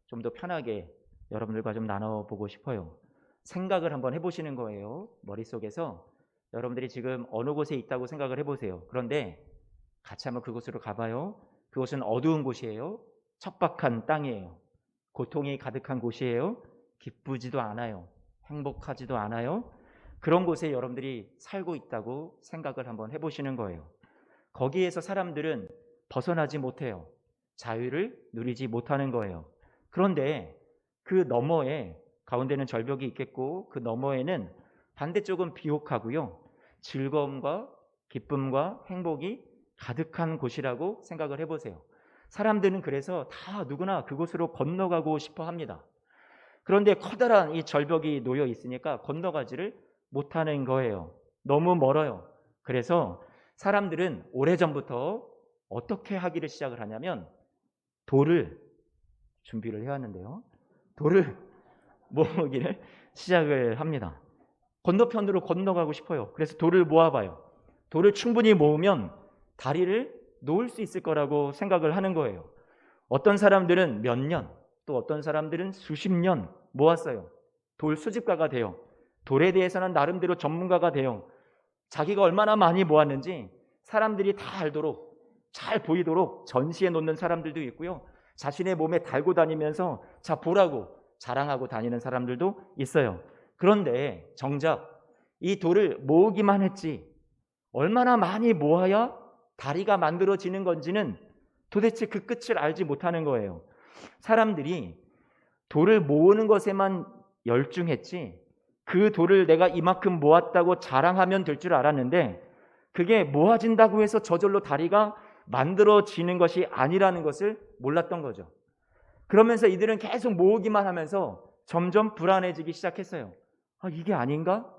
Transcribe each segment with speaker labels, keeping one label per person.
Speaker 1: 좀 더 편하게 여러분들과 좀 나눠보고 싶어요. 생각을 한번 해보시는 거예요. 머릿속에서 여러분들이 지금 어느 곳에 있다고 생각을 해보세요. 그런데 같이 한번 그곳으로 가봐요. 그곳은 어두운 곳이에요. 척박한 땅이에요. 고통이 가득한 곳이에요. 기쁘지도 않아요. 행복하지도 않아요. 그런 곳에 여러분들이 살고 있다고 생각을 한번 해보시는 거예요. 거기에서 사람들은 벗어나지 못해요. 자유를 누리지 못하는 거예요. 그런데 그 너머에 가운데는 절벽이 있겠고 그 너머에는 반대쪽은 비옥하고요. 즐거움과 기쁨과 행복이 가득한 곳이라고 생각을 해보세요. 사람들은 그래서 다 누구나 그곳으로 건너가고 싶어 합니다. 그런데 커다란 이 절벽이 놓여 있으니까 건너가지를 못하는 거예요. 너무 멀어요. 그래서 사람들은 오래전부터 어떻게 하기를 시작을 하냐면 돌을 준비를 해왔는데요. 돌을 모으기를 시작을 합니다. 건너편으로 건너가고 싶어요. 그래서 돌을 모아봐요. 돌을 충분히 모으면 다리를 놓을 수 있을 거라고 생각을 하는 거예요. 어떤 사람들은 몇 년, 또 어떤 사람들은 수십 년 모았어요. 돌 수집가가 돼요. 돌에 대해서는 나름대로 전문가가 돼요. 자기가 얼마나 많이 모았는지 사람들이 다 알도록, 잘 보이도록 전시해 놓는 사람들도 있고요. 자신의 몸에 달고 다니면서 자 보라고 자랑하고 다니는 사람들도 있어요. 그런데 정작 이 돌을 모으기만 했지 얼마나 많이 모아야 다리가 만들어지는 건지는 도대체 그 끝을 알지 못하는 거예요. 사람들이 돌을 모으는 것에만 열중했지 그 돌을 내가 이만큼 모았다고 자랑하면 될 줄 알았는데 그게 모아진다고 해서 저절로 다리가 만들어지는 것이 아니라는 것을 몰랐던 거죠. 그러면서 이들은 계속 모으기만 하면서 점점 불안해지기 시작했어요. 이게 아닌가?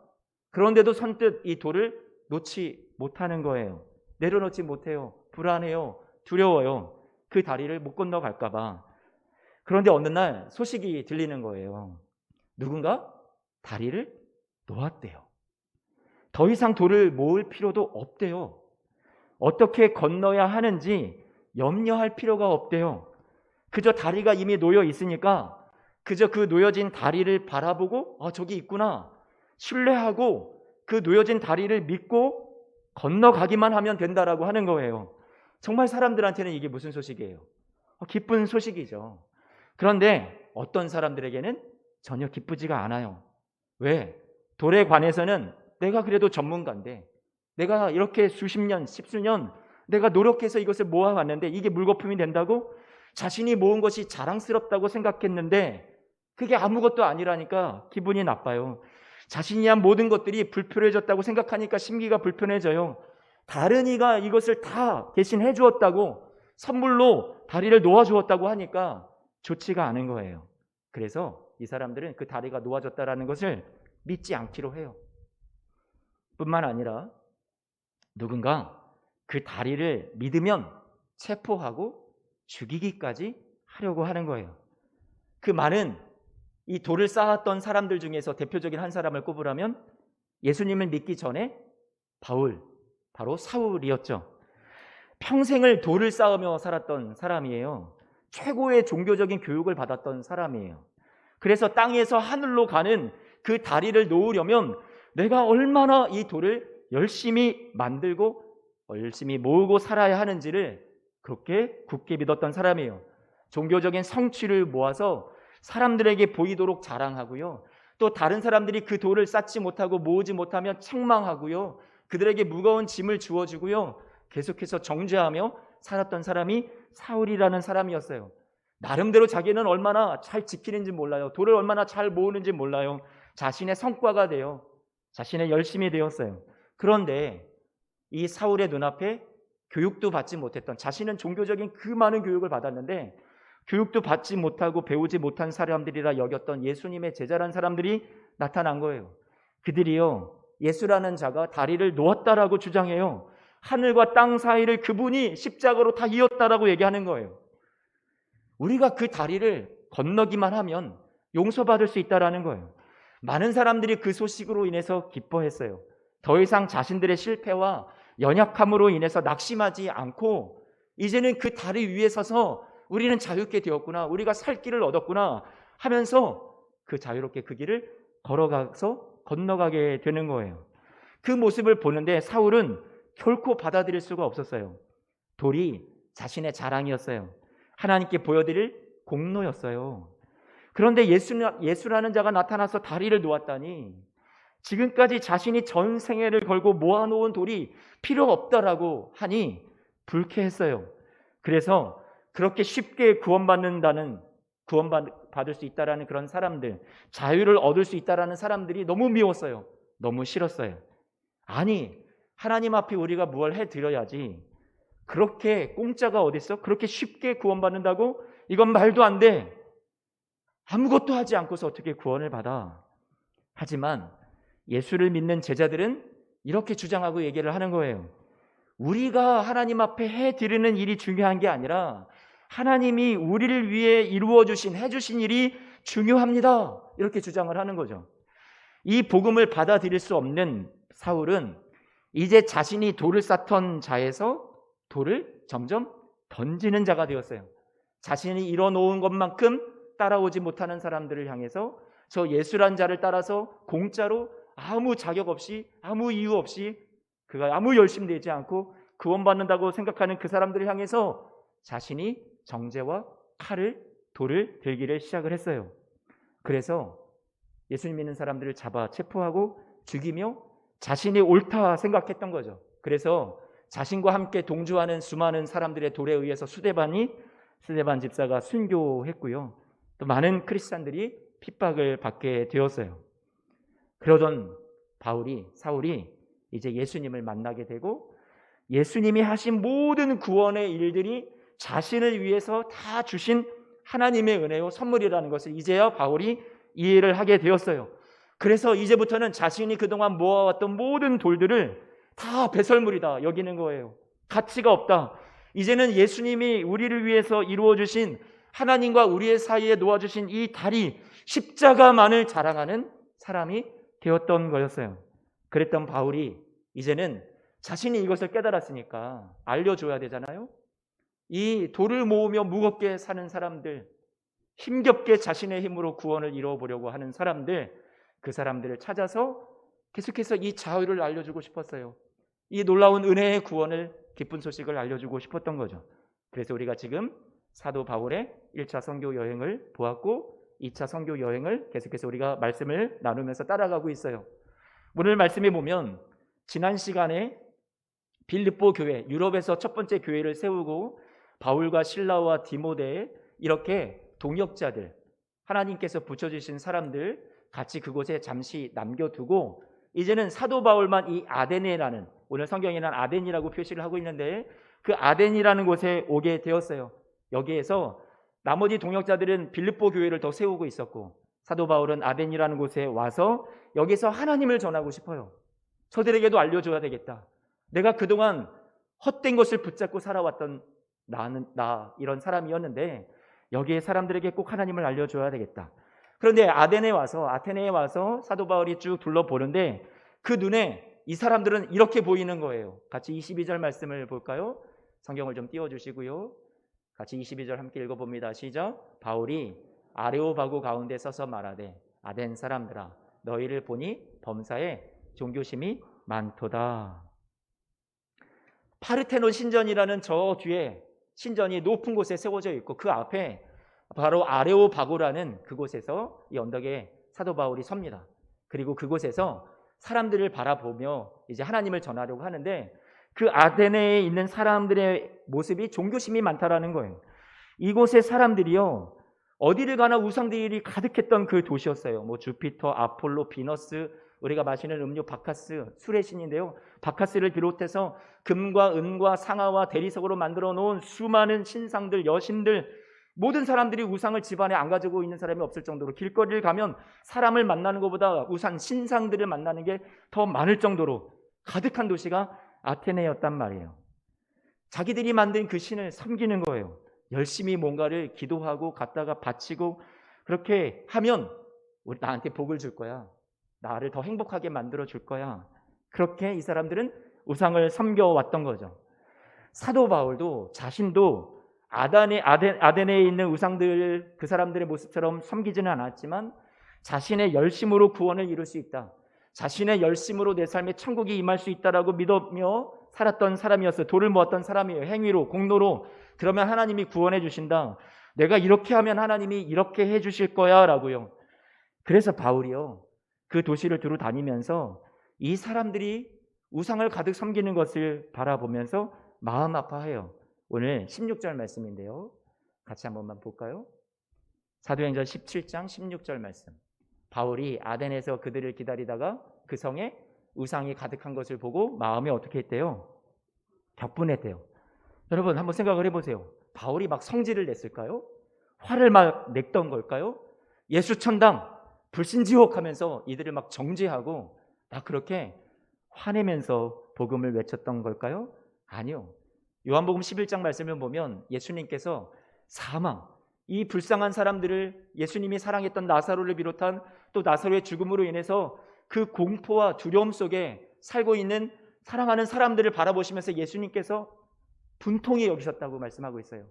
Speaker 1: 그런데도 선뜻 이 돌을 놓지 못하는 거예요. 내려놓지 못해요. 불안해요. 두려워요. 그 다리를 못 건너갈까 봐. 그런데 어느 날 소식이 들리는 거예요. 누군가 다리를 놓았대요. 더 이상 돌을 모을 필요도 없대요. 어떻게 건너야 하는지 염려할 필요가 없대요. 그저 다리가 이미 놓여 있으니까 그저 그 놓여진 다리를 바라보고 저기 있구나 신뢰하고 그 놓여진 다리를 믿고 건너가기만 하면 된다라고 하는 거예요. 정말 사람들한테는 이게 무슨 소식이에요? 기쁜 소식이죠. 그런데 어떤 사람들에게는 전혀 기쁘지가 않아요. 왜? 돌에 관해서는 내가 그래도 전문가인데 내가 이렇게 수십 년, 십수년 내가 노력해서 이것을 모아왔는데 이게 물거품이 된다고? 자신이 모은 것이 자랑스럽다고 생각했는데 그게 아무것도 아니라니까 기분이 나빠요. 자신이 한 모든 것들이 불편해졌다고 생각하니까 심기가 불편해져요. 다른 이가 이것을 다 대신 해주었다고 선물로 다리를 놓아주었다고 하니까 좋지가 않은 거예요. 그래서 이 사람들은 그 다리가 놓아졌다라는 것을 믿지 않기로 해요. 뿐만 아니라 누군가 그 다리를 믿으면 체포하고 죽이기까지 하려고 하는 거예요. 그 많은 이 돌을 쌓았던 사람들 중에서 대표적인 한 사람을 꼽으라면 예수님을 믿기 전에 바로 사울이었죠. 평생을 돌을 쌓으며 살았던 사람이에요. 최고의 종교적인 교육을 받았던 사람이에요. 그래서 땅에서 하늘로 가는 그 다리를 놓으려면 내가 얼마나 이 돌을 열심히 만들고 열심히 모으고 살아야 하는지를 그렇게 굳게 믿었던 사람이에요. 종교적인 성취를 모아서 사람들에게 보이도록 자랑하고요. 또 다른 사람들이 그 돌을 쌓지 못하고 모으지 못하면 책망하고요. 그들에게 무거운 짐을 주어주고요. 계속해서 정죄하며 살았던 사람이 사울이라는 사람이었어요. 나름대로 자기는 얼마나 잘 지키는지 몰라요. 돌을 얼마나 잘 모으는지 몰라요. 자신의 성과가 돼요. 자신의 열심이 되었어요. 그런데 이 사울의 눈앞에 교육도 받지 못했던, 자신은 종교적인 그 많은 교육을 받았는데 교육도 받지 못하고 배우지 못한 사람들이라 여겼던 예수님의 제자란 사람들이 나타난 거예요. 그들이요, 예수라는 자가 다리를 놓았다라고 주장해요. 하늘과 땅 사이를 그분이 십자가로 다 이었다라고 얘기하는 거예요. 우리가 그 다리를 건너기만 하면 용서받을 수 있다라는 거예요. 많은 사람들이 그 소식으로 인해서 기뻐했어요. 더 이상 자신들의 실패와 연약함으로 인해서 낙심하지 않고 이제는 그 다리 위에 서서 우리는 자유롭게 되었구나, 우리가 살 길을 얻었구나 하면서 그 자유롭게 그 길을 걸어가서 건너가게 되는 거예요. 그 모습을 보는데 사울은 결코 받아들일 수가 없었어요. 돌이 자신의 자랑이었어요. 하나님께 보여드릴 공로였어요. 그런데 예수라는 자가 나타나서 다리를 놓았다니, 지금까지 자신이 전 생애를 걸고 모아놓은 돌이 필요 없다라고 하니 불쾌했어요. 그래서 그렇게 쉽게 구원받을 수 있다라는 그런 사람들, 자유를 얻을 수 있다라는 사람들이 너무 미웠어요. 너무 싫었어요. 아니, 하나님 앞에 우리가 뭘 해드려야지, 그렇게 공짜가 어딨어? 그렇게 쉽게 구원받는다고? 이건 말도 안 돼. 아무것도 하지 않고서 어떻게 구원을 받아? 하지만 예수를 믿는 제자들은 이렇게 주장하고 얘기를 하는 거예요. 우리가 하나님 앞에 해드리는 일이 중요한 게 아니라 하나님이 우리를 위해 해주신 일이 중요합니다. 이렇게 주장을 하는 거죠. 이 복음을 받아들일 수 없는 사울은 이제 자신이 돌을 쌓던 자에서 돌을 점점 던지는 자가 되었어요. 자신이 이뤄놓은 것만큼 따라오지 못하는 사람들을 향해서 저 예수란 자를 따라서 공짜로 아무 자격 없이, 아무 이유 없이, 그가 아무 열심 내지 않고 구원받는다고 생각하는 그 사람들을 향해서 자신이 정죄와 돌을 들기를 시작을 했어요. 그래서 예수님 믿는 사람들을 잡아 체포하고 죽이며 자신이 옳다 생각했던 거죠. 그래서 자신과 함께 동조하는 수많은 사람들의 돌에 의해서 스데반 집사가 순교했고요. 또 많은 크리스찬들이 핍박을 받게 되었어요. 그러던 사울이 이제 예수님을 만나게 되고, 예수님이 하신 모든 구원의 일들이 자신을 위해서 다 주신 하나님의 은혜요 선물이라는 것을 이제야 바울이 이해를 하게 되었어요. 그래서 이제부터는 자신이 그동안 모아왔던 모든 돌들을 다 배설물이다 여기는 거예요. 가치가 없다. 이제는 예수님이 우리를 위해서 이루어주신, 하나님과 우리의 사이에 놓아주신 이 다리, 십자가만을 자랑하는 사람이 되었던 거였어요. 그랬던 바울이 이제는 자신이 이것을 깨달았으니까 알려줘야 되잖아요. 이 돌을 모으며 무겁게 사는 사람들, 힘겹게 자신의 힘으로 구원을 이루어보려고 하는 사람들, 그 사람들을 찾아서 계속해서 이 자유를 알려주고 싶었어요. 이 놀라운 은혜의 구원을, 기쁜 소식을 알려주고 싶었던 거죠. 그래서 우리가 지금 사도 바울의 1차 선교 여행을 보았고 2차 선교 여행을 계속해서 우리가 말씀을 나누면서 따라가고 있어요. 오늘 말씀에 보면 지난 시간에 빌립보 교회, 유럽에서 첫 번째 교회를 세우고 바울과 실라와 디모데, 이렇게 동역자들, 하나님께서 붙여주신 사람들 같이 그곳에 잠시 남겨두고 이제는 사도 바울만 이 아데네라는, 오늘 성경에는 아덴이라고 표시를 하고 있는데 그 아덴이라는 곳에 오게 되었어요. 여기에서 나머지 동역자들은 빌립보 교회를 더 세우고 있었고 사도 바울은 아덴이라는 곳에 와서 여기서 하나님을 전하고 싶어요. 저들에게도 알려줘야 되겠다. 내가 그동안 헛된 것을 붙잡고 살아왔던 나 이런 사람이었는데 여기에 사람들에게 꼭 하나님을 알려줘야 되겠다. 그런데 아테네에 와서 사도 바울이 쭉 둘러보는데 그 눈에 이 사람들은 이렇게 보이는 거예요. 같이 22절 말씀을 볼까요? 성경을 좀 띄워주시고요. 같이 22절 함께 읽어봅니다. 시작. 바울이 아레오바고 가운데 서서 말하되 아덴 사람들아 너희를 보니 범사에 종교심이 많도다. 파르테논 신전이라는 저 뒤에 신전이 높은 곳에 세워져 있고 그 앞에 바로 아레오바고라는 그곳에서 이 언덕에 사도 바울이 섭니다. 그리고 그곳에서 사람들을 바라보며 이제 하나님을 전하려고 하는데 그 아테네에 있는 사람들의 모습이 종교심이 많다라는 거예요. 이곳의 사람들이요, 어디를 가나 우상들이 가득했던 그 도시였어요. 뭐 주피터, 아폴로, 비너스, 우리가 마시는 음료 바카스, 술의 신인데요. 바카스를 비롯해서 금과 은과 상아와 대리석으로 만들어 놓은 수많은 신상들, 여신들, 모든 사람들이 우상을 집안에 안 가지고 있는 사람이 없을 정도로 길거리를 가면 사람을 만나는 것보다 우상 신상들을 만나는 게 더 많을 정도로 가득한 도시가 아테네였단 말이에요. 자기들이 만든 그 신을 섬기는 거예요. 열심히 뭔가를 기도하고 갖다가 바치고 그렇게 하면 나한테 복을 줄 거야. 나를 더 행복하게 만들어 줄 거야. 그렇게 이 사람들은 우상을 섬겨왔던 거죠. 사도 바울도 자신도 아덴에 있는 우상들 그 사람들의 모습처럼 섬기지는 않았지만 자신의 열심으로 구원을 이룰 수 있다. 자신의 열심으로 내 삶에 천국이 임할 수 있다라고 믿으며 살았던 사람이었어요. 돌을 모았던 사람이에요. 행위로, 공로로. 그러면 하나님이 구원해 주신다. 내가 이렇게 하면 하나님이 이렇게 해 주실 거야 라고요. 그래서 바울이요, 그 도시를 두루 다니면서 이 사람들이 우상을 가득 섬기는 것을 바라보면서 마음 아파해요. 오늘 16절 말씀인데요, 같이 한 번만 볼까요? 사도행전 17장 16절 말씀. 바울이 아덴에서 그들을 기다리다가 그 성에 우상이 가득한 것을 보고 마음이 어떻게 했대요? 격분했대요. 여러분 한번 생각을 해보세요. 바울이 막 성질을 냈을까요? 화를 막 냈던 걸까요? 예수천당 불신지옥 하면서 이들을 막 정죄하고 막 그렇게 화내면서 복음을 외쳤던 걸까요? 아니요. 요한복음 11장 말씀을 보면 예수님께서 사망, 이 불쌍한 사람들을, 예수님이 사랑했던 나사로를 비롯한 또 나사로의 죽음으로 인해서 그 공포와 두려움 속에 살고 있는 사랑하는 사람들을 바라보시면서 예수님께서 분통히 여기셨다고 말씀하고 있어요.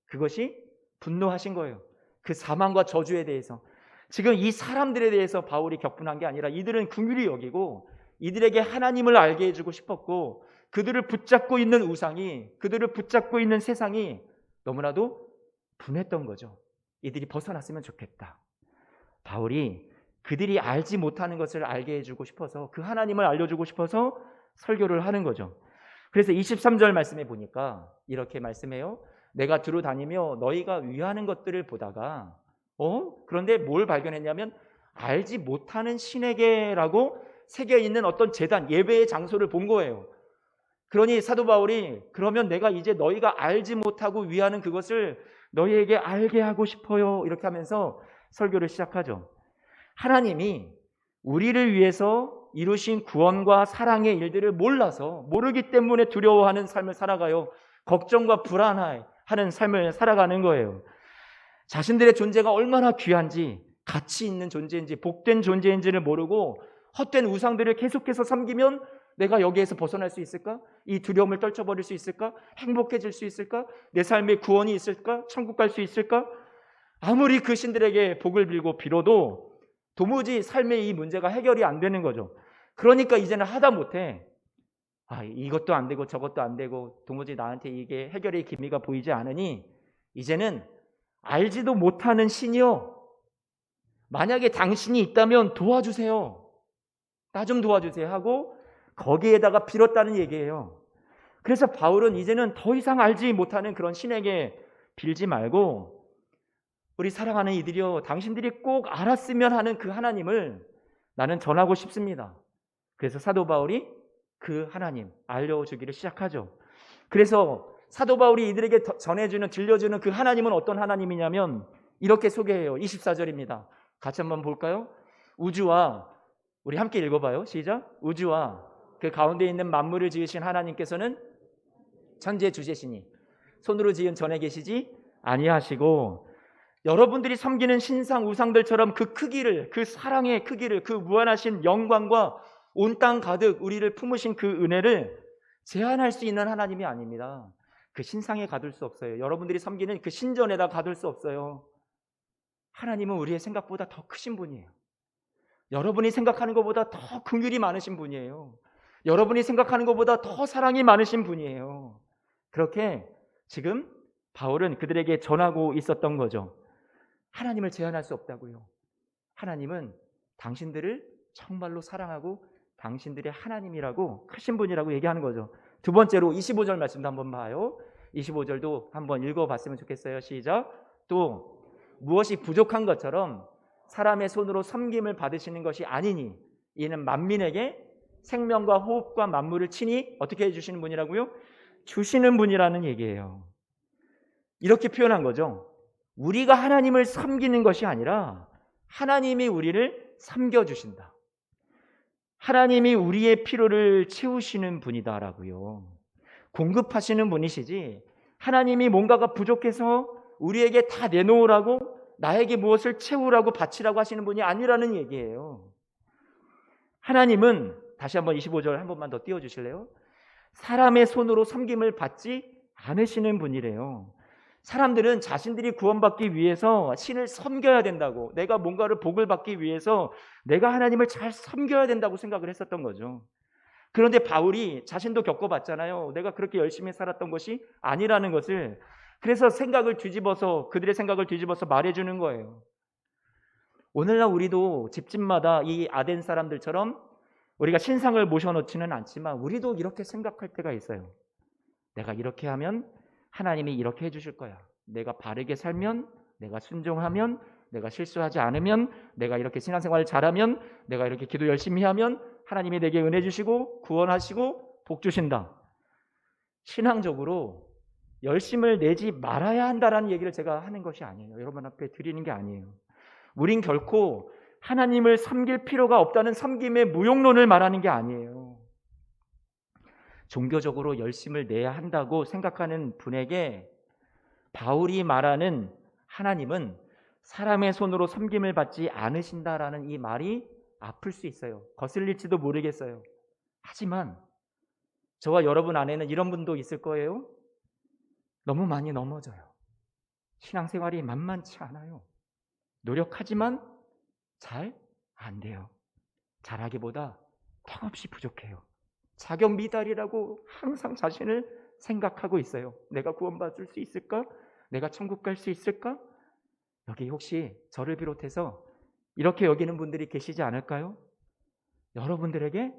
Speaker 1: 그것이 분노하신 거예요. 그 사망과 저주에 대해서. 지금 이 사람들에 대해서 바울이 격분한 게 아니라 이들은 긍휼히 여기고 이들에게 하나님을 알게 해주고 싶었고, 그들을 붙잡고 있는 우상이, 그들을 붙잡고 있는 세상이 너무나도 분했던 거죠. 이들이 벗어났으면 좋겠다. 바울이 그들이 알지 못하는 것을 알게 해주고 싶어서, 그 하나님을 알려주고 싶어서 설교를 하는 거죠. 그래서 23절 말씀에 보니까 이렇게 말씀해요. 내가 두루 다니며 너희가 위하는 것들을 보다가 그런데 뭘 발견했냐면 알지 못하는 신에게라고 새겨있는 어떤 제단, 예배의 장소를 본 거예요. 그러니 사도 바울이 그러면 내가 이제 너희가 알지 못하고 위하는 그것을 너희에게 알게 하고 싶어요, 이렇게 하면서 설교를 시작하죠. 하나님이 우리를 위해서 이루신 구원과 사랑의 일들을 몰라서, 모르기 때문에 두려워하는 삶을 살아가요. 걱정과 불안해하는 삶을 살아가는 거예요. 자신들의 존재가 얼마나 귀한지, 가치 있는 존재인지, 복된 존재인지를 모르고 헛된 우상들을 계속해서 섬기면 내가 여기에서 벗어날 수 있을까? 이 두려움을 떨쳐버릴 수 있을까? 행복해질 수 있을까? 내 삶에 구원이 있을까? 천국 갈 수 있을까? 아무리 그 신들에게 복을 빌고 빌어도 도무지 삶의 이 문제가 해결이 안 되는 거죠. 그러니까 이제는 하다 못해 이것도 안 되고 저것도 안 되고 도무지 나한테 이게 해결의 기미가 보이지 않으니 이제는 알지도 못하는 신이요, 만약에 당신이 있다면 도와주세요, 나 좀 도와주세요 하고 거기에다가 빌었다는 얘기예요. 그래서 바울은 이제는 더 이상 알지 못하는 그런 신에게 빌지 말고 우리 사랑하는 이들이여, 당신들이 꼭 알았으면 하는 그 하나님을 나는 전하고 싶습니다. 그래서 사도 바울이 그 하나님 알려주기를 시작하죠. 그래서 사도 바울이 이들에게 전해주는, 들려주는 그 하나님은 어떤 하나님이냐면 이렇게 소개해요. 24절입니다. 같이 한번 볼까요? 우주와, 우리 함께 읽어봐요. 시작. 우주와 그 가운데 있는 만물을 지으신 하나님께서는 천지의 주제시니 손으로 지은 전에 계시지 아니하시고, 여러분들이 섬기는 신상 우상들처럼 그 크기를, 그 사랑의 크기를, 그 무한하신 영광과 온 땅 가득 우리를 품으신 그 은혜를 제한할 수 있는 하나님이 아닙니다. 그 신상에 가둘 수 없어요. 여러분들이 섬기는 그 신전에다 가둘 수 없어요. 하나님은 우리의 생각보다 더 크신 분이에요. 여러분이 생각하는 것보다 더 긍휼이 많으신 분이에요. 여러분이 생각하는 것보다 더 사랑이 많으신 분이에요. 그렇게 지금 바울은 그들에게 전하고 있었던 거죠. 하나님을 제한할 수 없다고요. 하나님은 당신들을 정말로 사랑하고 당신들의 하나님이라고, 크신 분이라고 얘기하는 거죠. 두 번째로 25절 말씀도 한번 봐요. 25절도 한번 읽어봤으면 좋겠어요. 시작. 또 무엇이 부족한 것처럼 사람의 손으로 섬김을 받으시는 것이 아니니 이는 만민에게 생명과 호흡과 만물을 친히 어떻게 해주시는 분이라고요? 주시는 분이라는 얘기예요. 이렇게 표현한 거죠. 우리가 하나님을 섬기는 것이 아니라 하나님이 우리를 섬겨주신다. 하나님이 우리의 필요를 채우시는 분이다라고요. 공급하시는 분이시지, 하나님이 뭔가가 부족해서 우리에게 다 내놓으라고, 나에게 무엇을 채우라고 바치라고 하시는 분이 아니라는 얘기예요. 하나님은, 다시 한번 25절 한 번만 더 띄워주실래요? 사람의 손으로 섬김을 받지 않으시는 분이래요. 사람들은 자신들이 구원받기 위해서 신을 섬겨야 된다고, 내가 뭔가를 복을 받기 위해서 내가 하나님을 잘 섬겨야 된다고 생각을 했었던 거죠. 그런데 바울이 자신도 겪어봤잖아요. 내가 그렇게 열심히 살았던 것이 아니라는 것을. 그래서 그들의 생각을 뒤집어서 말해주는 거예요. 오늘날 우리도 집집마다 이 아덴 사람들처럼 우리가 신상을 모셔놓지는 않지만 우리도 이렇게 생각할 때가 있어요. 내가 이렇게 하면 하나님이 이렇게 해주실 거야. 내가 바르게 살면, 내가 순종하면, 내가 실수하지 않으면, 내가 이렇게 신앙생활을 잘하면, 내가 이렇게 기도 열심히 하면 하나님이 내게 은혜 주시고 구원하시고 복 주신다. 신앙적으로 열심을 내지 말아야 한다라는 얘기를 제가 하는 것이 아니에요. 여러분 앞에 드리는 게 아니에요. 우린 결코 하나님을 섬길 필요가 없다는 섬김의 무용론을 말하는 게 아니에요. 종교적으로 열심을 내야 한다고 생각하는 분에게 바울이 말하는 하나님은 사람의 손으로 섬김을 받지 않으신다라는 이 말이 아플 수 있어요. 거슬릴지도 모르겠어요. 하지만 저와 여러분 안에는 이런 분도 있을 거예요. 너무 많이 넘어져요. 신앙생활이 만만치 않아요. 노력하지만 잘 안 돼요. 잘하기보다 턱없이 부족해요. 자격 미달이라고 항상 자신을 생각하고 있어요. 내가 구원받을 수 있을까? 내가 천국 갈 수 있을까? 여기 혹시 저를 비롯해서 이렇게 여기는 분들이 계시지 않을까요? 여러분들에게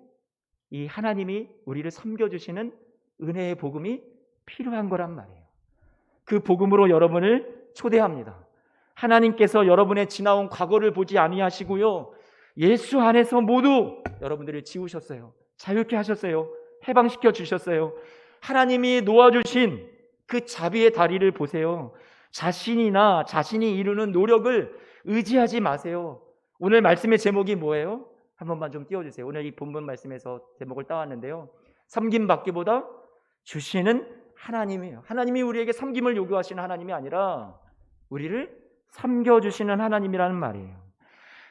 Speaker 1: 이 하나님이 우리를 섬겨주시는 은혜의 복음이 필요한 거란 말이에요. 그 복음으로 여러분을 초대합니다. 하나님께서 여러분의 지나온 과거를 보지 아니하시고요, 예수 안에서 모두 여러분들을 지우셨어요. 자유케 하셨어요. 해방시켜 주셨어요. 하나님이 놓아주신 그 자비의 다리를 보세요. 자신이 이루는 노력을 의지하지 마세요. 오늘 말씀의 제목이 뭐예요? 한 번만 좀 띄워주세요. 오늘 이 본문 말씀에서 제목을 따왔는데요, 섬김받기보다 주시는 하나님이에요. 하나님이 우리에게 섬김을 요구하시는 하나님이 아니라 우리를 섬겨주시는 하나님이라는 말이에요.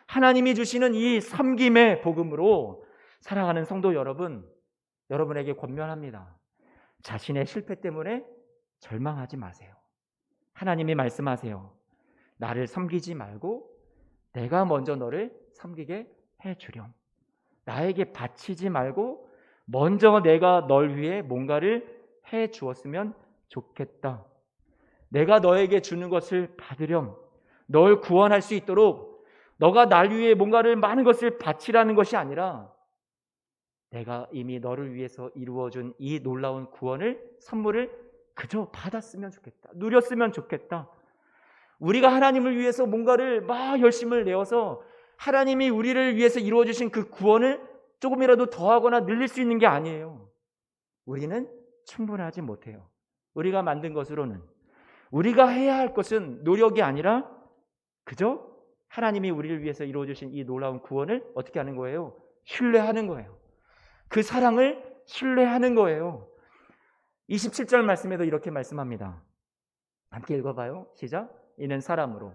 Speaker 1: 하나님이 주시는 이 섬김의 복음으로 사랑하는 성도 여러분, 여러분에게 권면합니다. 자신의 실패 때문에 절망하지 마세요. 하나님이 말씀하세요. 나를 섬기지 말고 내가 먼저 너를 섬기게 해주렴. 나에게 바치지 말고 먼저 내가 널 위해 뭔가를 해주었으면 좋겠다. 내가 너에게 주는 것을 받으렴. 널 구원할 수 있도록 너가 날 위해 뭔가를 많은 것을 바치라는 것이 아니라 내가 이미 너를 위해서 이루어준 이 놀라운 구원을, 선물을 그저 받았으면 좋겠다. 누렸으면 좋겠다. 우리가 하나님을 위해서 뭔가를 막 열심을 내어서 하나님이 우리를 위해서 이루어주신 그 구원을 조금이라도 더하거나 늘릴 수 있는 게 아니에요. 우리는 충분하지 못해요. 우리가 만든 것으로는. 우리가 해야 할 것은 노력이 아니라 그저 하나님이 우리를 위해서 이루어주신 이 놀라운 구원을 어떻게 하는 거예요? 신뢰하는 거예요. 그 사랑을 신뢰하는 거예요. 27절 말씀에도 이렇게 말씀합니다. 함께 읽어봐요. 시작. 이는 사람으로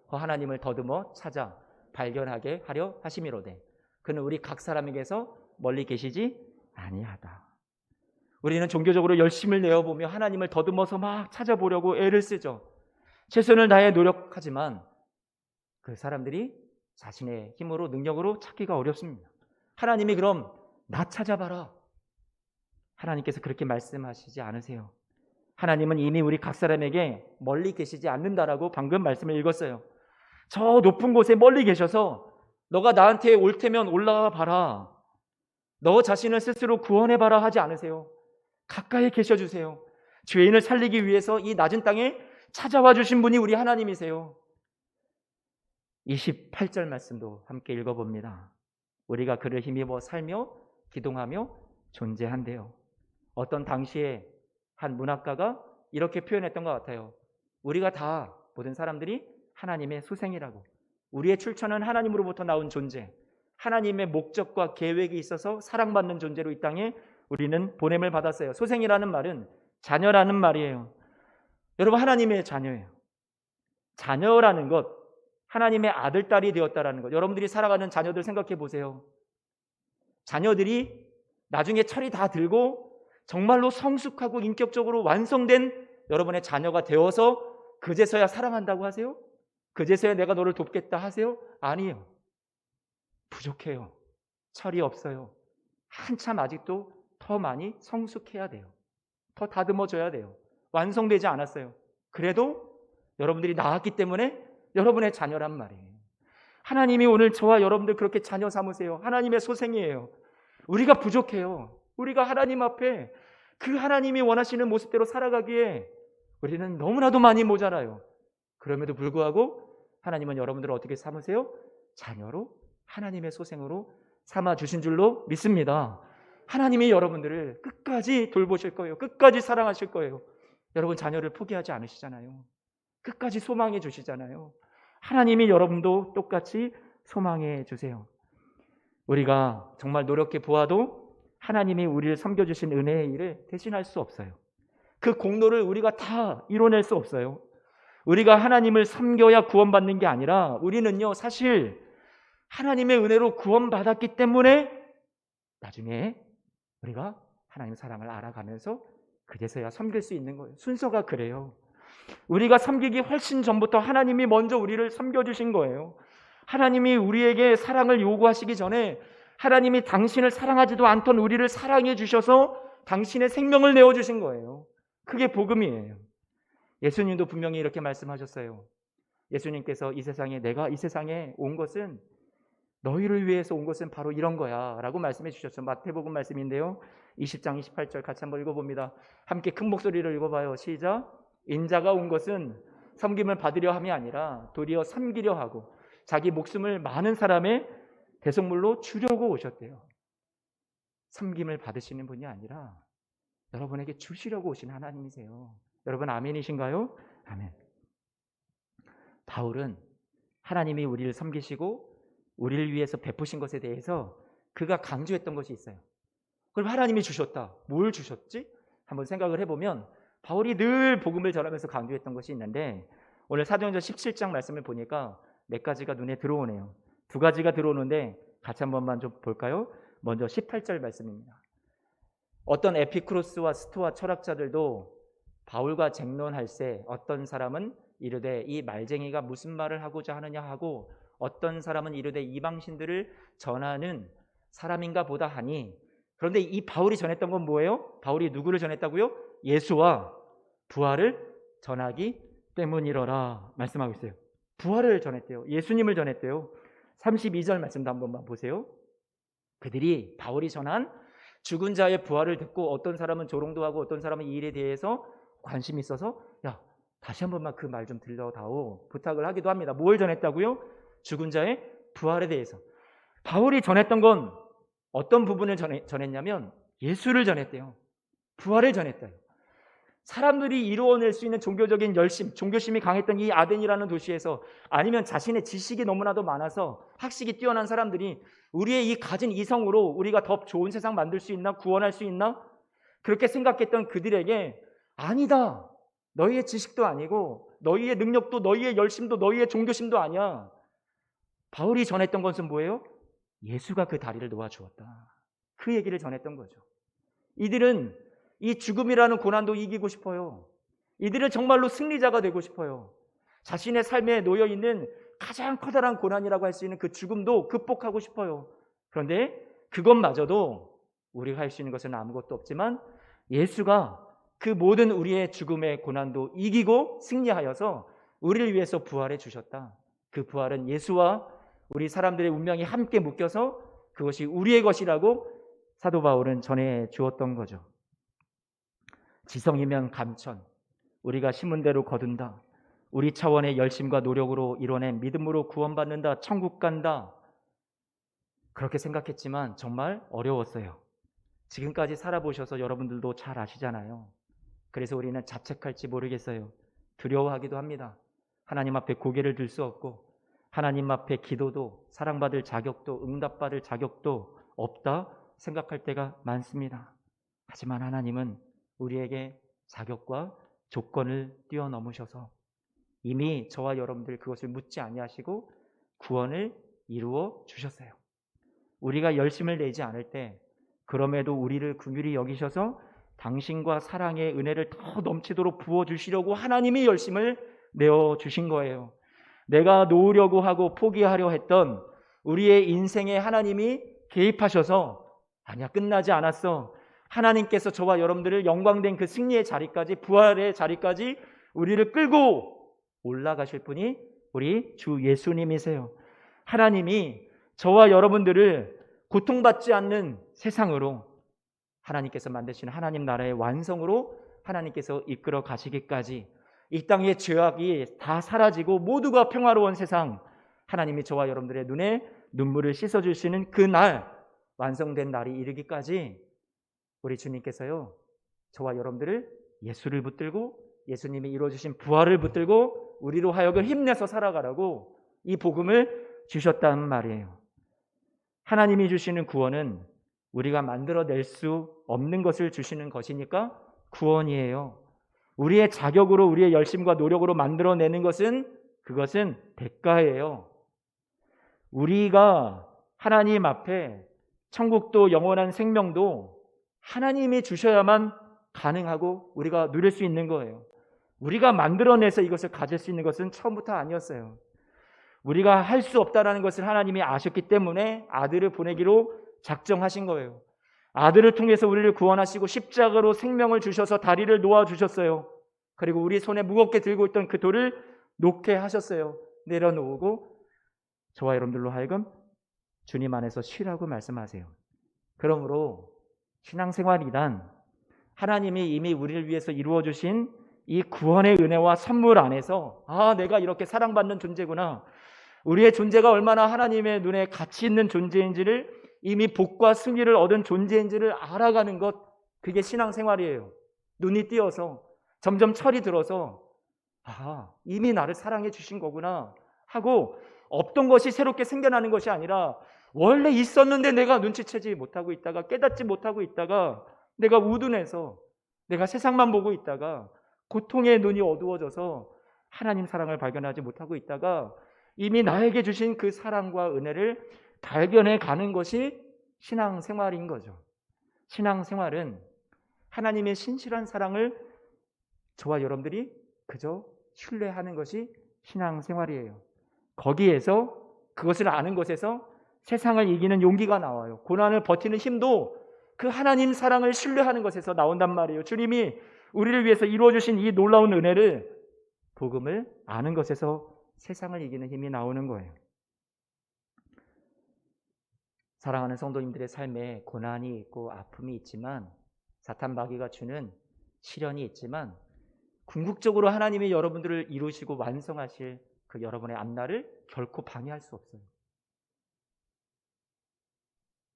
Speaker 1: 하나님을 더듬어 찾아 발견하게 하려 하심이로되 그는 우리 각 사람에게서 멀리 계시지 아니하다. 우리는 종교적으로 열심을 내어보며 하나님을 더듬어서 막 찾아보려고 애를 쓰죠. 최선을 다해 노력하지만 그 사람들이 자신의 힘으로, 능력으로 찾기가 어렵습니다. 하나님이 그럼 나 찾아봐라. 하나님께서 그렇게 말씀하시지 않으세요. 하나님은 이미 우리 각 사람에게 멀리 계시지 않는다라고 방금 말씀을 읽었어요. 저 높은 곳에 멀리 계셔서 너가 나한테 올 테면 올라와 봐라. 너 자신을 스스로 구원해봐라 하지 않으세요. 가까이 계셔주세요. 죄인을 살리기 위해서 이 낮은 땅에 찾아와 주신 분이 우리 하나님이세요. 28절 말씀도 함께 읽어봅니다. 우리가 그를 힘입어 살며 기동하며 존재한대요. 어떤 당시에 한 문학가가 이렇게 표현했던 것 같아요. 우리가 다, 모든 사람들이 하나님의 소생이라고. 우리의 출처는 하나님으로부터 나온 존재, 하나님의 목적과 계획이 있어서 사랑받는 존재로 이 땅에 우리는 보냄을 받았어요. 소생이라는 말은 자녀라는 말이에요. 여러분, 하나님의 자녀예요. 자녀라는 것, 하나님의 아들, 딸이 되었다라는 것. 여러분들이 살아가는 자녀들 생각해 보세요. 자녀들이 나중에 철이 다 들고 정말로 성숙하고 인격적으로 완성된 여러분의 자녀가 되어서 그제서야 사랑한다고 하세요? 그제서야 내가 너를 돕겠다 하세요? 아니에요. 부족해요. 철이 없어요. 한참 아직도 더 많이 성숙해야 돼요. 더 다듬어져야 돼요. 완성되지 않았어요. 그래도 여러분들이 나왔기 때문에 여러분의 자녀란 말이에요. 하나님이 오늘 저와 여러분들 그렇게 자녀 삼으세요. 하나님의 소생이에요. 우리가 부족해요. 우리가 하나님 앞에 그 하나님이 원하시는 모습대로 살아가기에 우리는 너무나도 많이 모자라요. 그럼에도 불구하고 하나님은 여러분들을 어떻게 삼으세요? 자녀로, 하나님의 소생으로 삼아주신 줄로 믿습니다. 하나님이 여러분들을 끝까지 돌보실 거예요. 끝까지 사랑하실 거예요. 여러분 자녀를 포기하지 않으시잖아요. 끝까지 소망해 주시잖아요. 하나님이 여러분도 똑같이 소망해 주세요. 우리가 정말 노력해 보아도 하나님이 우리를 섬겨주신 은혜의 일을 대신할 수 없어요. 그 공로를 우리가 다 이뤄낼 수 없어요. 우리가 하나님을 섬겨야 구원받는 게 아니라 우리는요 사실 하나님의 은혜로 구원받았기 때문에 나중에 우리가 하나님의 사랑을 알아가면서 그제서야 섬길 수 있는 거예요. 순서가 그래요. 우리가 섬기기 훨씬 전부터 하나님이 먼저 우리를 섬겨주신 거예요. 하나님이 우리에게 사랑을 요구하시기 전에 하나님이 당신을 사랑하지도 않던 우리를 사랑해 주셔서 당신의 생명을 내어주신 거예요. 그게 복음이에요. 예수님도 분명히 이렇게 말씀하셨어요. 예수님께서 내가 이 세상에 온 것은 너희를 위해서 온 것은 바로 이런 거야 라고 말씀해 주셨죠. 마태복음 말씀인데요 20장 28절 같이 한번 읽어봅니다. 함께 큰 목소리로 읽어봐요. 시작. 인자가 온 것은 섬김을 받으려 함이 아니라 도리어 섬기려 하고 자기 목숨을 많은 사람의 대속물로 주려고 오셨대요. 섬김을 받으시는 분이 아니라 여러분에게 주시려고 오신 하나님이세요. 여러분 아멘이신가요? 아멘. 바울은 하나님이 우리를 섬기시고 우리를 위해서 베푸신 것에 대해서 그가 강조했던 것이 있어요. 그럼 하나님이 주셨다. 뭘 주셨지? 한번 생각을 해보면 바울이 늘 복음을 전하면서 강조했던 것이 있는데 오늘 사도행전 17장 말씀을 보니까 몇 가지가 눈에 들어오네요. 두 가지가 들어오는데 같이 한 번만 좀 볼까요? 먼저 18절 말씀입니다. 어떤 에피쿠로스와 스토아 철학자들도 바울과 쟁론할세 어떤 사람은 이르되 이 말쟁이가 무슨 말을 하고자 하느냐 하고 어떤 사람은 이르되 이방신들을 전하는 사람인가 보다 하니 그런데 이 바울이 전했던 건 뭐예요? 바울이 누구를 전했다고요? 예수와 부활을 전하기 때문이러라 말씀하고 있어요. 부활을 전했대요. 예수님을 전했대요. 32절 말씀도 한 번만 보세요. 그들이 바울이 전한 죽은 자의 부활을 듣고 어떤 사람은 조롱도 하고 어떤 사람은 이 일에 대해서 관심이 있어서 야 다시 한 번만 그 말 좀 들려다오 부탁을 하기도 합니다. 뭘 전했다고요? 죽은 자의 부활에 대해서. 바울이 전했던 건 어떤 부분을 전했냐면 예수를 전했대요. 부활을 전했대요. 사람들이 이루어낼 수 있는 종교적인 열심, 종교심이 강했던 이 아덴이라는 도시에서 아니면 자신의 지식이 너무나도 많아서 학식이 뛰어난 사람들이 우리의 이 가진 이성으로 우리가 더 좋은 세상 만들 수 있나? 구원할 수 있나? 그렇게 생각했던 그들에게 아니다. 너희의 지식도 아니고 너희의 능력도 너희의 열심도 너희의 종교심도 아니야. 바울이 전했던 것은 뭐예요? 예수가 그 다리를 놓아주었다. 그 얘기를 전했던 거죠. 이들은 이 죽음이라는 고난도 이기고 싶어요. 이들은 정말로 승리자가 되고 싶어요. 자신의 삶에 놓여있는 가장 커다란 고난이라고 할 수 있는 그 죽음도 극복하고 싶어요. 그런데 그것마저도 우리가 할 수 있는 것은 아무것도 없지만 예수가 그 모든 우리의 죽음의 고난도 이기고 승리하여서 우리를 위해서 부활해 주셨다. 그 부활은 예수와 우리 사람들의 운명이 함께 묶여서 그것이 우리의 것이라고 사도 바울은 전해 주었던 거죠. 지성이면 감천, 우리가 심은 대로 거둔다. 우리 차원의 열심과 노력으로 이뤄낸 믿음으로 구원받는다. 천국 간다. 그렇게 생각했지만 정말 어려웠어요. 지금까지 살아보셔서 여러분들도 잘 아시잖아요. 그래서 우리는 자책할지 모르겠어요. 두려워하기도 합니다. 하나님 앞에 고개를 들 수 없고 하나님 앞에 기도도 사랑받을 자격도 응답받을 자격도 없다 생각할 때가 많습니다. 하지만 하나님은 우리에게 자격과 조건을 뛰어넘으셔서 이미 저와 여러분들 그것을 묻지 아니하시고 구원을 이루어 주셨어요. 우리가 열심을 내지 않을 때 그럼에도 우리를 긍휼히 여기셔서 당신과 사랑의 은혜를 더 넘치도록 부어주시려고 하나님이 열심을 내어 주신 거예요. 내가 놓으려고 하고 포기하려 했던 우리의 인생에 하나님이 개입하셔서 아니야, 끝나지 않았어. 하나님께서 저와 여러분들을 영광된 그 승리의 자리까지, 부활의 자리까지 우리를 끌고 올라가실 분이 우리 주 예수님이세요. 하나님이 저와 여러분들을 고통받지 않는 세상으로 하나님께서 만드시는 하나님 나라의 완성으로 하나님께서 이끌어 가시기까지 이 땅의 죄악이 다 사라지고 모두가 평화로운 세상, 하나님이 저와 여러분들의 눈에 눈물을 씻어주시는 그 날, 완성된 날이 이르기까지 우리 주님께서요, 저와 여러분들을 예수를 붙들고 예수님이 이루어주신 부활을 붙들고 우리로 하여금 힘내서 살아가라고 이 복음을 주셨단 말이에요. 하나님이 주시는 구원은 우리가 만들어낼 수 없는 것을 주시는 것이니까 구원이에요. 우리의 자격으로, 우리의 열심과 노력으로 만들어내는 것은, 그것은 대가예요. 우리가 하나님 앞에 천국도 영원한 생명도 하나님이 주셔야만 가능하고 우리가 누릴 수 있는 거예요. 우리가 만들어내서 이것을 가질 수 있는 것은 처음부터 아니었어요. 우리가 할 수 없다는 것을 하나님이 아셨기 때문에 아들을 보내기로 작정하신 거예요. 아들을 통해서 우리를 구원하시고 십자가로 생명을 주셔서 다리를 놓아주셨어요. 그리고 우리 손에 무겁게 들고 있던 그 돌을 놓게 하셨어요. 내려놓고 저와 여러분들로 하여금 주님 안에서 쉬라고 말씀하세요. 그러므로 신앙생활이란 하나님이 이미 우리를 위해서 이루어주신 이 구원의 은혜와 선물 안에서, 아, 내가 이렇게 사랑받는 존재구나, 우리의 존재가 얼마나 하나님의 눈에 가치 있는 존재인지를, 이미 복과 승리를 얻은 존재인지를 알아가는 것, 그게 신앙생활이에요. 눈이 띄어서 점점 철이 들어서, 아, 이미 나를 사랑해 주신 거구나 하고, 없던 것이 새롭게 생겨나는 것이 아니라 원래 있었는데 내가 눈치채지 못하고 있다가, 깨닫지 못하고 있다가, 내가 우둔해서 내가 세상만 보고 있다가 고통의 눈이 어두워져서 하나님 사랑을 발견하지 못하고 있다가 이미 나에게 주신 그 사랑과 은혜를 발견해 가는 것이 신앙생활인 거죠. 신앙생활은 하나님의 신실한 사랑을 저와 여러분들이 그저 신뢰하는 것이 신앙생활이에요. 거기에서, 그것을 아는 것에서 세상을 이기는 용기가 나와요. 고난을 버티는 힘도 그 하나님 사랑을 신뢰하는 것에서 나온단 말이에요. 주님이 우리를 위해서 이루어주신 이 놀라운 은혜를, 복음을 아는 것에서 세상을 이기는 힘이 나오는 거예요. 사랑하는 성도님들의 삶에 고난이 있고 아픔이 있지만, 사탄 마귀가 주는 시련이 있지만, 궁극적으로 하나님이 여러분들을 이루시고 완성하실 그 여러분의 앞날을 결코 방해할 수 없어요.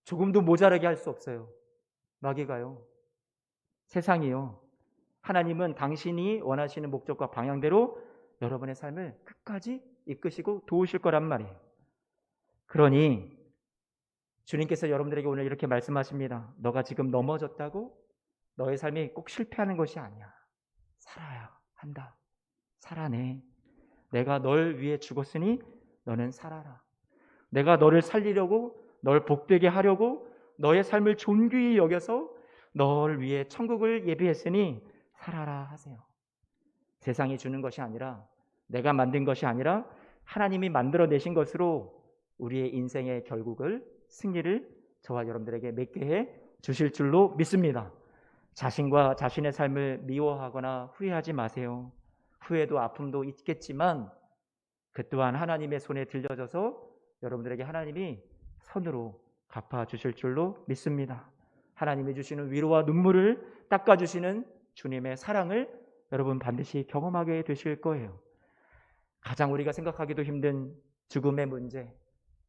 Speaker 1: 조금도 모자라게 할 수 없어요. 마귀가요, 세상이요. 하나님은 당신이 원하시는 목적과 방향대로 여러분의 삶을 끝까지 이끄시고 도우실 거란 말이에요. 그러니 주님께서 여러분들에게 오늘 이렇게 말씀하십니다. 너가 지금 넘어졌다고 너의 삶이 꼭 실패하는 것이 아니야. 살아야 한다. 살아내. 내가 널 위해 죽었으니 너는 살아라. 내가 너를 살리려고, 널 복되게 하려고 너의 삶을 존귀히 여겨서 너를 위해 천국을 예비했으니 살아라 하세요. 세상이 주는 것이 아니라, 내가 만든 것이 아니라 하나님이 만들어내신 것으로 우리의 인생의 결국을, 승리를 저와 여러분들에게 맺게 해 주실 줄로 믿습니다. 자신과 자신의 삶을 미워하거나 후회하지 마세요. 후회도 아픔도 있겠지만 그 또한 하나님의 손에 들려져서 여러분들에게 하나님이 선으로 갚아주실 줄로 믿습니다. 하나님이 주시는 위로와 눈물을 닦아주시는 주님의 사랑을 여러분 반드시 경험하게 되실 거예요. 가장 우리가 생각하기도 힘든 죽음의 문제,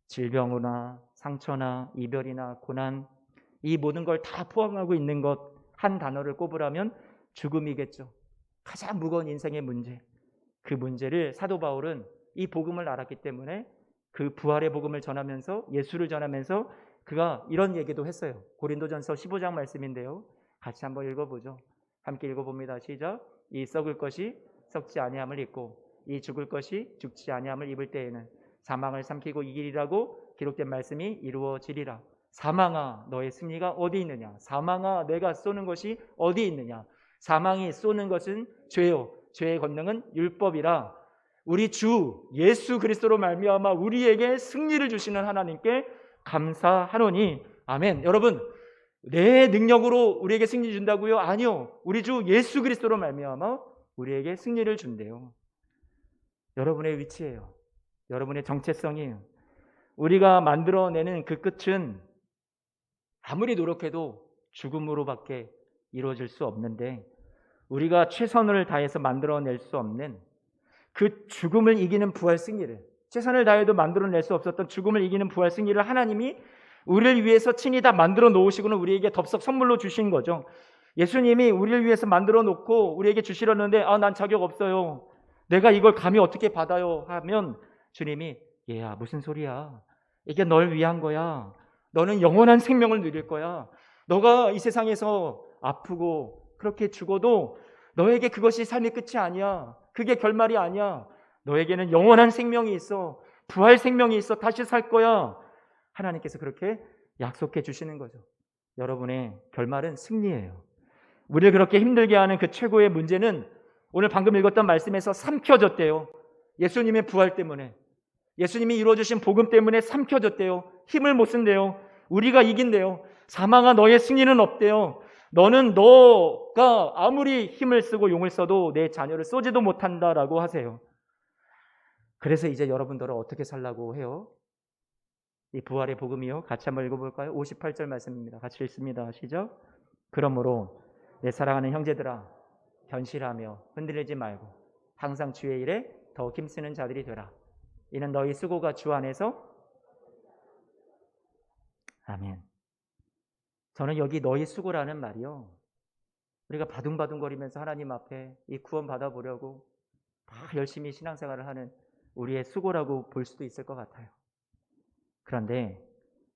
Speaker 1: 질병이나 상처나 이별이나 고난, 이 모든 걸 다 포함하고 있는 것, 한 단어를 꼽으라면 죽음이겠죠. 가장 무거운 인생의 문제, 그 문제를 사도 바울은 이 복음을 알았기 때문에 그 부활의 복음을 전하면서, 예수를 전하면서 그가 이런 얘기도 했어요. 고린도전서 15장 말씀인데요, 같이 한번 읽어보죠. 함께 읽어봅니다. 시작. 이 썩을 것이 썩지 아니함을 입고 이 죽을 것이 죽지 아니함을 입을 때에는 사망을 삼키고 이기리라고 기록된 말씀이 이루어지리라. 사망아, 너의 승리가 어디 있느냐? 사망아, 내가 쏘는 것이 어디 있느냐? 사망이 쏘는 것은 죄요, 죄의 권능은 율법이라. 우리 주 예수 그리스도로 말미암아 우리에게 승리를 주시는 하나님께 감사하노니. 아멘. 여러분, 내 능력으로 우리에게 승리 준다고요? 아니요. 우리 주 예수 그리스도로 말미암아 우리에게 승리를 준대요. 여러분의 위치예요. 여러분의 정체성이에요. 우리가 만들어내는 그 끝은 아무리 노력해도 죽음으로밖에 이루어질 수 없는데, 우리가 최선을 다해서 만들어낼 수 없는 그 죽음을 이기는 부활 승리를, 최선을 다해도 만들어낼 수 없었던 죽음을 이기는 부활 승리를 하나님이 우리를 위해서 친히 다 만들어 놓으시고는 우리에게 덥석 선물로 주신 거죠. 예수님이 우리를 위해서 만들어 놓고 우리에게 주시려는데 난 자격 없어요, 내가 이걸 감히 어떻게 받아요 하면 주님이 얘야 무슨 소리야, 이게 널 위한 거야, 너는 영원한 생명을 누릴 거야, 너가 이 세상에서 아프고 그렇게 죽어도 너에게 그것이 삶의 끝이 아니야, 그게 결말이 아니야, 너에게는 영원한 생명이 있어, 부활 생명이 있어, 다시 살 거야. 하나님께서 그렇게 약속해 주시는 거죠. 여러분의 결말은 승리예요. 우리를 그렇게 힘들게 하는 그 최고의 문제는 오늘 방금 읽었던 말씀에서 삼켜졌대요. 예수님의 부활 때문에, 예수님이 이루어주신 복음 때문에 삼켜졌대요. 힘을 못 쓴대요. 우리가 이긴대요. 사망아 너의 승리는 없대요. 너가 아무리 힘을 쓰고 용을 써도 내 자녀를 쏘지도 못한다라고 하세요. 그래서 이제 여러분들은 어떻게 살라고 해요? 이 부활의 복음이요. 같이 한번 읽어볼까요? 58절 말씀입니다. 같이 읽습니다. 시작. 그러므로 내 사랑하는 형제들아, 견실하며 흔들리지 말고 항상 주의 일에 더 힘쓰는 자들이 되라. 이는 너희 수고가 주 안에서. 아멘. 저는 여기 너희 수고라는 말이요, 우리가 바둥바둥거리면서 하나님 앞에 이 구원 받아보려고 다 열심히 신앙생활을 하는 우리의 수고라고 볼 수도 있을 것 같아요. 그런데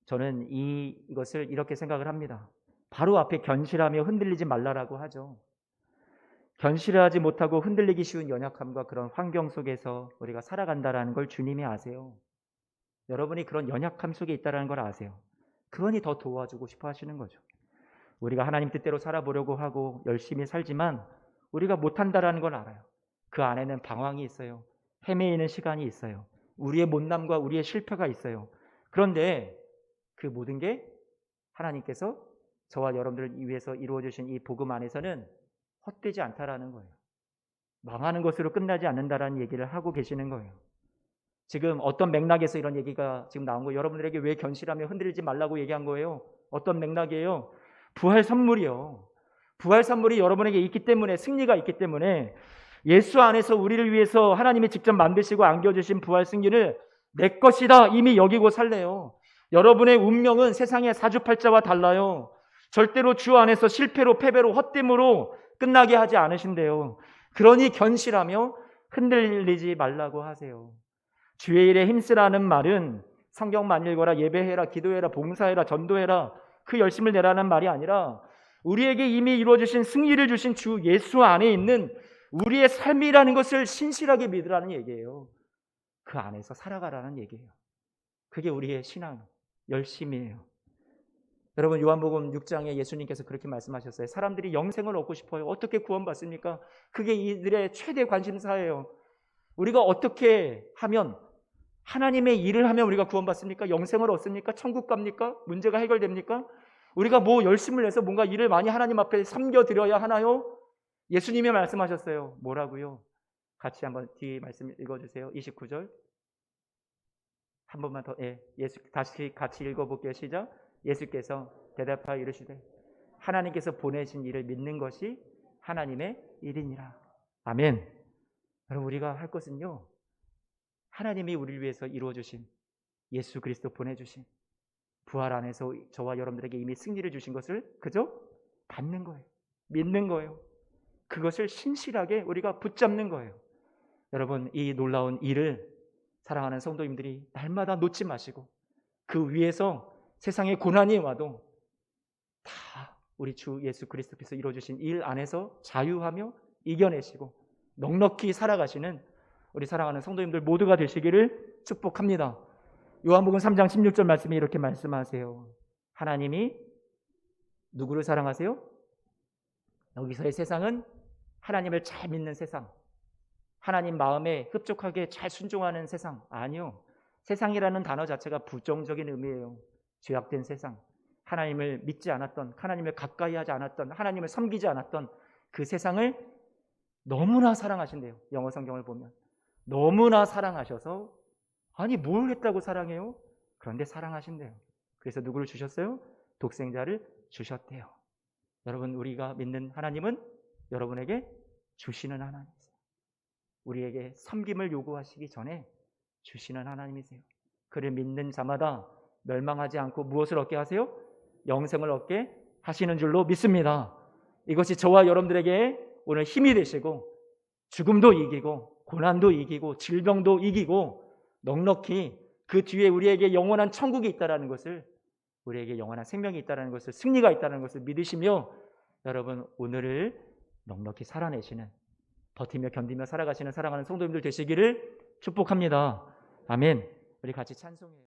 Speaker 1: 저는 이것을 이렇게 생각을 합니다. 바로 앞에 견실하며 흔들리지 말라라고 하죠. 견실하지 못하고 흔들리기 쉬운 연약함과 그런 환경 속에서 우리가 살아간다라는 걸 주님이 아세요. 여러분이 그런 연약함 속에 있다는 걸 아세요. 그러니 더 도와주고 싶어 하시는 거죠. 우리가 하나님 뜻대로 살아보려고 하고 열심히 살지만 우리가 못한다라는 걸 알아요. 그 안에는 방황이 있어요. 헤매이는 시간이 있어요. 우리의 못남과 우리의 실패가 있어요. 그런데 그 모든 게 하나님께서 저와 여러분들을 위해서 이루어주신 이 복음 안에서는 헛되지 않다라는 거예요. 망하는 것으로 끝나지 않는다라는 얘기를 하고 계시는 거예요. 지금 어떤 맥락에서 이런 얘기가 지금 나온 거예요? 여러분들에게 왜 견실하며 흔들리지 말라고 얘기한 거예요? 어떤 맥락이에요? 부활 선물이요. 부활 선물이 여러분에게 있기 때문에, 승리가 있기 때문에 예수 안에서 우리를 위해서 하나님이 직접 만드시고 안겨주신 부활 승리를 내 것이다 이미 여기고 살래요. 여러분의 운명은 세상의 사주팔자와 달라요. 절대로 주 안에서 실패로, 패배로, 헛됨으로 끝나게 하지 않으신대요. 그러니 견실하며 흔들리지 말라고 하세요. 주의 일에 힘쓰라는 말은 성경만 읽어라, 예배해라, 기도해라, 봉사해라, 전도해라, 그 열심을 내라는 말이 아니라 우리에게 이미 이루어주신 승리를 주신 주 예수 안에 있는 우리의 삶이라는 것을 신실하게 믿으라는 얘기예요. 그 안에서 살아가라는 얘기예요. 그게 우리의 신앙, 열심이에요. 여러분, 요한복음 6장에 예수님께서 그렇게 말씀하셨어요. 사람들이 영생을 얻고 싶어요. 어떻게 구원받습니까? 그게 이들의 최대 관심사예요. 우리가 어떻게 하면, 하나님의 일을 하면 우리가 구원받습니까? 영생을 얻습니까? 천국 갑니까? 문제가 해결됩니까? 우리가 뭐 열심을 내서 뭔가 일을 많이 하나님 앞에 섬겨드려야 하나요? 예수님이 말씀하셨어요. 뭐라고요? 같이 한번 뒤에 말씀 읽어주세요. 29절. 한 번만 더, 다시 같이 읽어볼게요. 시작. 예수께서 대답하여 이르시되 하나님께서 보내신 일을 믿는 것이 하나님의 일이니라. 아멘. 여러분, 우리가 할 것은요, 하나님이 우리를 위해서 이루어주신, 예수 그리스도 보내주신 부활 안에서 저와 여러분들에게 이미 승리를 주신 것을 그저 받는 거예요. 믿는 거예요. 그것을 신실하게 우리가 붙잡는 거예요. 여러분, 이 놀라운 일을 사랑하는 성도님들이 날마다 놓지 마시고 그 위에서 세상에 고난이 와도 다 우리 주 예수 그리스도께서 이루어주신 일 안에서 자유하며 이겨내시고 넉넉히 살아가시는 우리 사랑하는 성도님들 모두가 되시기를 축복합니다. 요한복음 3장 16절 말씀이 이렇게 말씀하세요. 하나님이 누구를 사랑하세요? 여기서의 세상은 하나님을 잘 믿는 세상, 하나님 마음에 흡족하게 잘 순종하는 세상. 아니요. 세상이라는 단어 자체가 부정적인 의미예요. 죄악된 세상. 하나님을 믿지 않았던, 하나님을 가까이 하지 않았던, 하나님을 섬기지 않았던 그 세상을 너무나 사랑하신대요. 영어 성경을 보면. 너무나 사랑하셔서, 아니 뭘 했다고 사랑해요? 그런데 사랑하신대요. 그래서 누구를 주셨어요? 독생자를 주셨대요. 여러분, 우리가 믿는 하나님은 여러분에게 주시는 하나님이세요. 우리에게 섬김을 요구하시기 전에 주시는 하나님이세요. 그를 믿는 자마다 멸망하지 않고 무엇을 얻게 하세요? 영생을 얻게 하시는 줄로 믿습니다. 이것이 저와 여러분들에게 오늘 힘이 되시고, 죽음도 이기고 고난도 이기고 질병도 이기고 넉넉히 그 뒤에 우리에게 영원한 천국이 있다는 것을, 우리에게 영원한 생명이 있다는 것을, 승리가 있다는 것을 믿으시며 여러분 오늘을 넉넉히 살아내시는, 버티며 견디며 살아가시는 사랑하는 성도님들 되시기를 축복합니다. 아멘. 우리 같이 찬송해요.